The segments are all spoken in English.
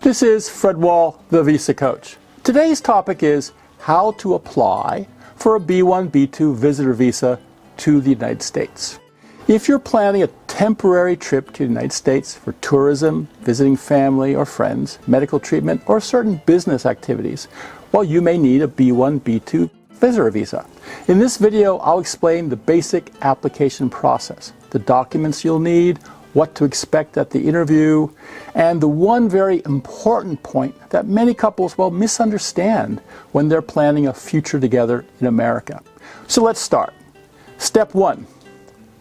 This is Fred Wahl, the Visa Coach. Today's topic is how to apply for a B1, B2 visitor visa to the United States. If you're planning a temporary trip to the United States for tourism, visiting family or friends, medical treatment, or certain business activities, well, you may need a B1, B2 visitor visa. In this video, I'll explain the basic application process, the documents you'll need, what to expect at the interview, and the one very important point that many couples, well, misunderstand when they're planning a future together in America. So let's start. Step 1.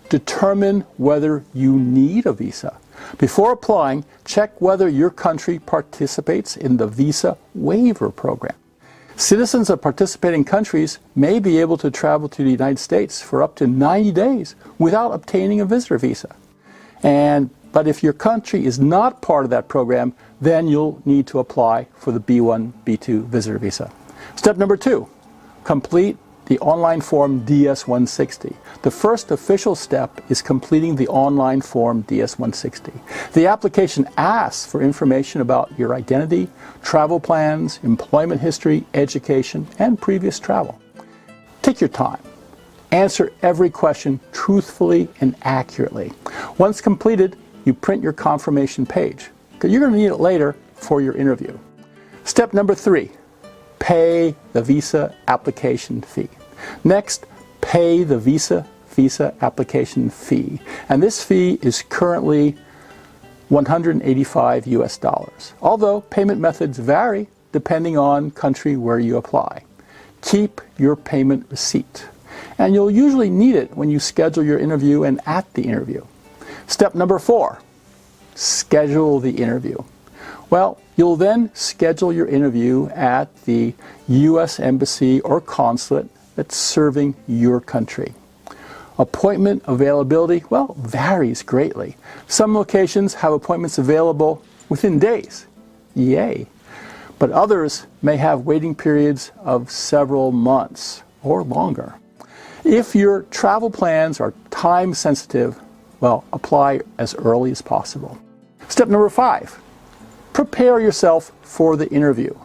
Determine whether you need a visa. Before applying, check whether your country participates in the visa waiver program. Citizens of participating countries may be able to travel to the United States for up to 90 days without obtaining a visitor visa. But if your country is not part of that program, then you'll need to apply for the B1, B2 visitor visa. Step number 2, complete the online form DS-160. The first official step is completing the online form DS-160. The application asks for information about your identity, travel plans, employment history, education, and previous travel. Take your time. Answer every question truthfully and accurately. Once completed, you print your confirmation page, because you're going to need it later for your interview. Step number 3, pay the visa application fee. Next, pay the visa application fee. And this fee is currently $185 US, although payment methods vary depending on country where you apply. Keep your payment receipt, and you'll usually need it when you schedule your interview and at the interview. Step number 4, schedule the interview. Well, you'll then schedule your interview at the U.S. Embassy or Consulate that's serving your country. Appointment availability, well, varies greatly. Some locations have appointments available within days. Yay! But others may have waiting periods of several months or longer. If your travel plans are time sensitive, well, apply as early as possible. Step number 5, prepare yourself for the interview.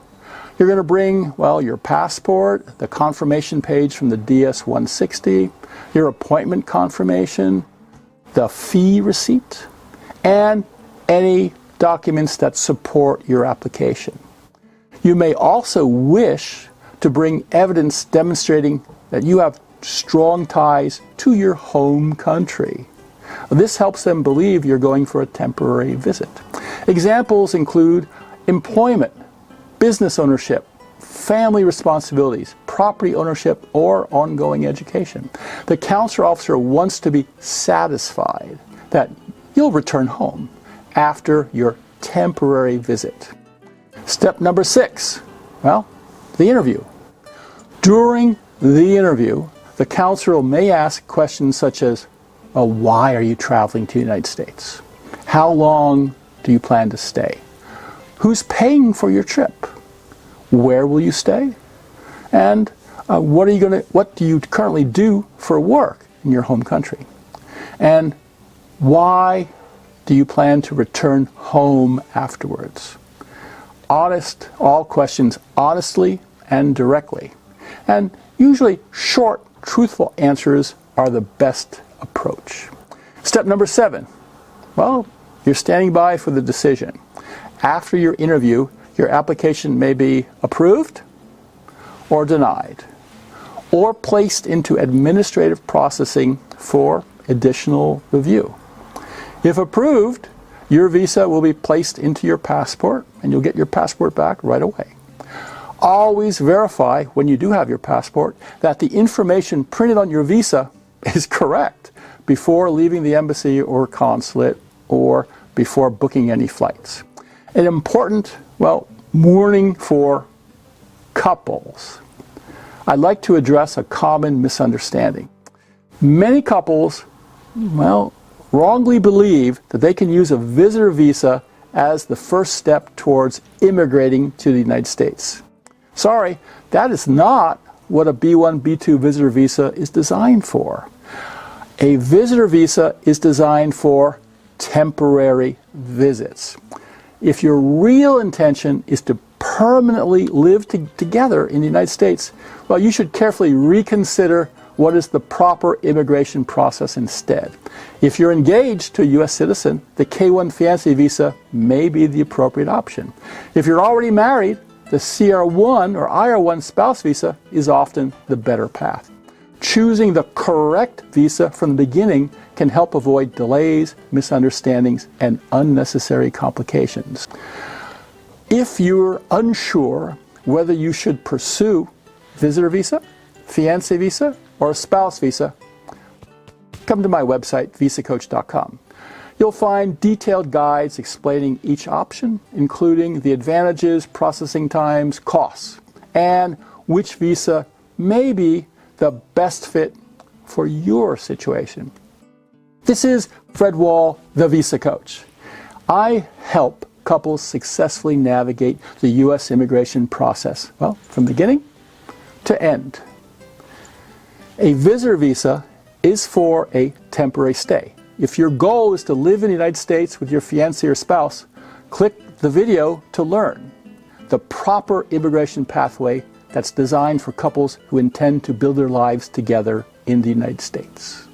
You're going to bring, well, your passport, the confirmation page from the DS-160, your appointment confirmation, the fee receipt, and any documents that support your application. You may also wish to bring evidence demonstrating that you have strong ties to your home country. This helps them believe you're going for a temporary visit. Examples include employment, business ownership, family responsibilities, property ownership, or ongoing education. The consular officer wants to be satisfied that you'll return home after your temporary visit. Step number 6, well, the interview. During the interview, the counselor may ask questions such as, why are you traveling to the United States? How long do you plan to stay? Who's paying for your trip? Where will you stay? And what do you currently do for work in your home country? And why do you plan to return home afterwards? All questions honestly and directly. And usually short, truthful answers are the best approach. Step number 7, well, you're standing by for the decision. After your interview, your application may be approved or denied, or placed into administrative processing for additional review. If approved, your visa will be placed into your passport, and you'll get your passport back right away. Always verify when you do have your passport that the information printed on your visa is correct before leaving the embassy or consulate or before booking any flights. An important, well, warning for couples. I'd like to address a common misunderstanding. Many couples, well, wrongly believe that they can use a visitor visa as the first step towards immigrating to the United States. Sorry, that is not what a B1, B2 visitor visa is designed for. A visitor visa is designed for temporary visits. If your real intention is to permanently live together in the United States, well, you should carefully reconsider what is the proper immigration process instead. If you're engaged to a U.S. citizen, the K-1 Fiancé Visa may be the appropriate option. If you're already married, the CR1 or IR1 spouse visa is often the better path. Choosing the correct visa from the beginning can help avoid delays, misunderstandings, and unnecessary complications. If you're unsure whether you should pursue visitor visa, fiancé visa, or a spouse visa, come to my website, VisaCoach.com. You'll find detailed guides explaining each option, including the advantages, processing times, costs, and which visa may be the best fit for your situation. This is Fred Wahl, the Visa Coach. I help couples successfully navigate the U.S. immigration process, well, from beginning to end. A visitor visa is for a temporary stay. If your goal is to live in the United States with your fiancé or spouse, click the video to learn the proper immigration pathway that's designed for couples who intend to build their lives together in the United States.